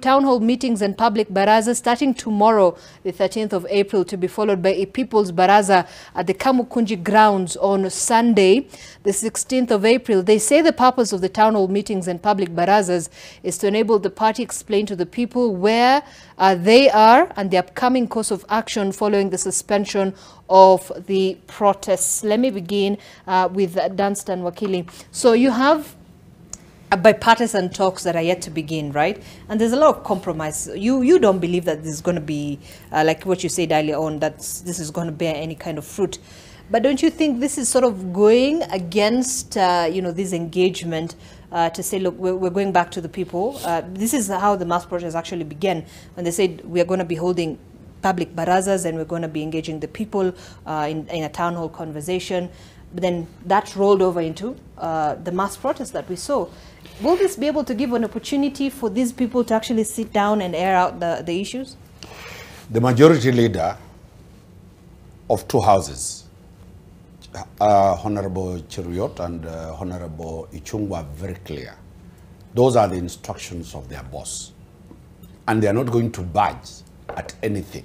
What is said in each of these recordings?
town hall meetings and public baraza starting tomorrow, the 13th of April, to be followed by a people's baraza at the Kamukunji grounds on Sunday, the 16th of April. They say the purpose of the town hall meetings and public barazas is to enable the party explain to the people where they are and the upcoming course of action following the suspension of the protests. Let me begin with Danstan Wakili. So you have bipartisan talks that are yet to begin, right? And there's a lot of compromise. You don't believe that this is going to be, like what you said earlier on, that this is going to bear any kind of fruit. But don't you think this is sort of going against, you know, this engagement to say, look, we're going back to the people? This is how the mass protest actually began, when they said we are going to be holding public barazas and we're going to be engaging the people in a town hall conversation. But then that rolled over into the mass protest that we saw. Will this be able to give an opportunity for these people to actually sit down and air out the issues? The majority leader of two houses, Honorable Chiruyot and Honorable Ichungwa, are very clear. Those are the instructions of their boss. And they are not going to budge at anything.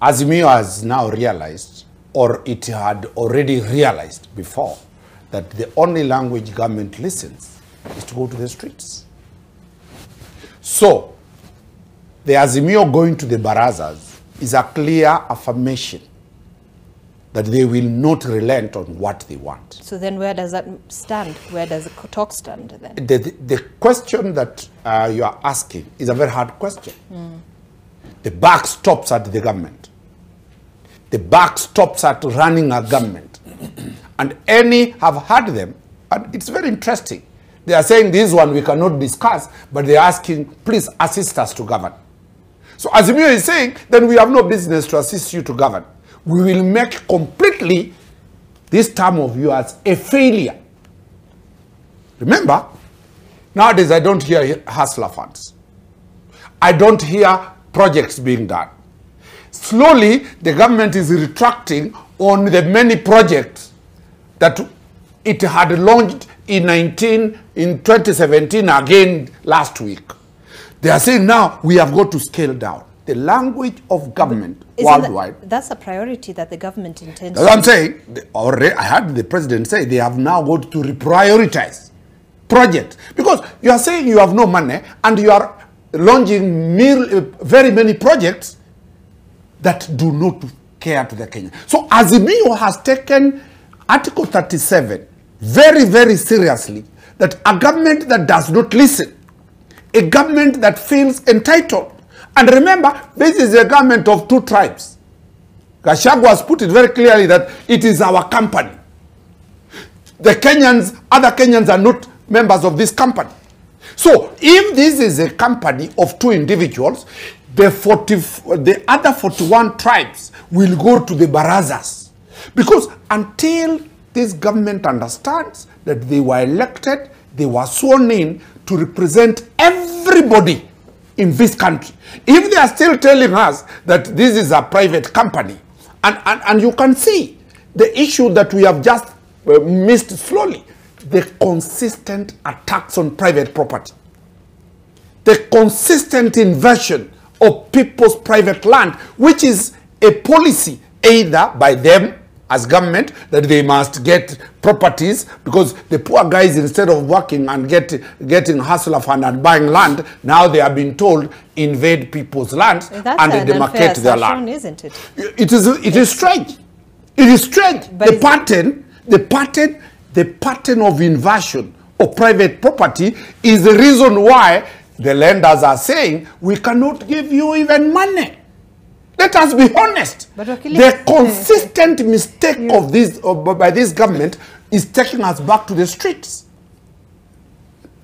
Azimio has now realized, or it had already realized before, that the only language government listens is to go to the streets. So, the Azimio going to the barazas is a clear affirmation that they will not relent on what they want. So then where does that stand? Where does the talk stand then? The question that you are asking is a very hard question. The buck stops at the government. The buck stops at running a government. And any have heard them, and it's very interesting. They are saying this one we cannot discuss, but they are asking, please assist us to govern. So Azimio is saying, then we have no business to assist you to govern. We will make completely this term of yours a failure. Remember, nowadays I don't hear hustler funds. I don't hear projects being done. Slowly, the government is retracting on the many projects that it had launched in 2017 again last week. They are saying now we have got to scale down. The language of government worldwide. That's a priority that the government intends. That's what I'm saying. I heard the president say they have now got to reprioritize projects. Because you are saying you have no money and you are launching very many projects that do not care to the Kenyan. So Azimio has taken Article 37 very, very seriously, that a government that does not listen, a government that feels entitled. And remember, this is a government of two tribes. Gachagua has put it very clearly that it is our company. The Kenyans, other Kenyans are not members of this company. So if this is a company of two individuals, the other 41 tribes will go to the barazas. Because until this government understands that they were elected, they were sworn in to represent everybody in this country. If they are still telling us that this is a private company, and you can see the issue that we have just missed slowly, the consistent attacks on private property, the consistent invasion of people's private land, which is a policy either by them as government that they must get properties, because the poor guys, instead of working and getting hustler fund and buying land, now they are being told invade people's lands and they demarcate their land. Isn't it? It is strange. It is strange. The pattern of invasion of private property is the reason why the lenders are saying we cannot give you even money. Let us be honest. The consistent mistake of this by this government is taking us back to the streets.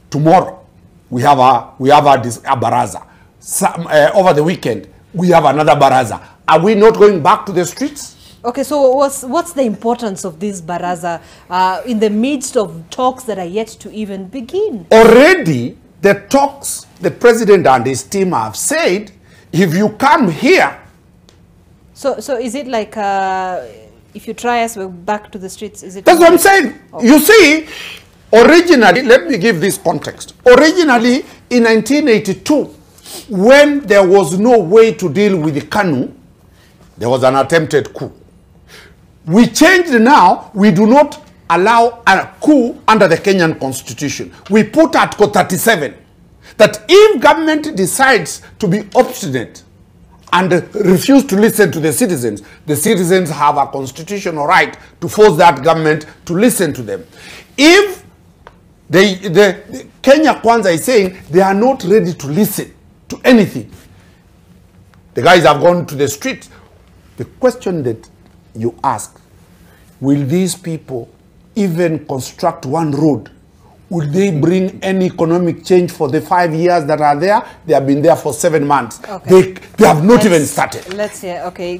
Tomorrow we have a baraza. Over the weekend we have another baraza. Are we not going back to the streets? Okay, so what's the importance of this baraza in the midst of talks that are yet to even begin? Already the talks, the president and his team have said, if you come here. So is it like if you try us, we're back to the streets? Is it? That's what I'm saying. Oh. You see, Originally, let me give this context. Originally, in 1982, when there was no way to deal with the KANU, there was an attempted coup. We changed now. We do not allow a coup under the Kenyan constitution. We put Article 37 that if government decides to be obstinate and refuse to listen to the citizens have a constitutional right to force that government to listen to them. If the Kenya Kwanza is saying they are not ready to listen to anything, the guys have gone to the streets. The question that you ask, will these people even construct one road? Will they bring any economic change for the 5 years that are there? They have been there for 7 months. Okay. They have not even started. Let's hear, okay.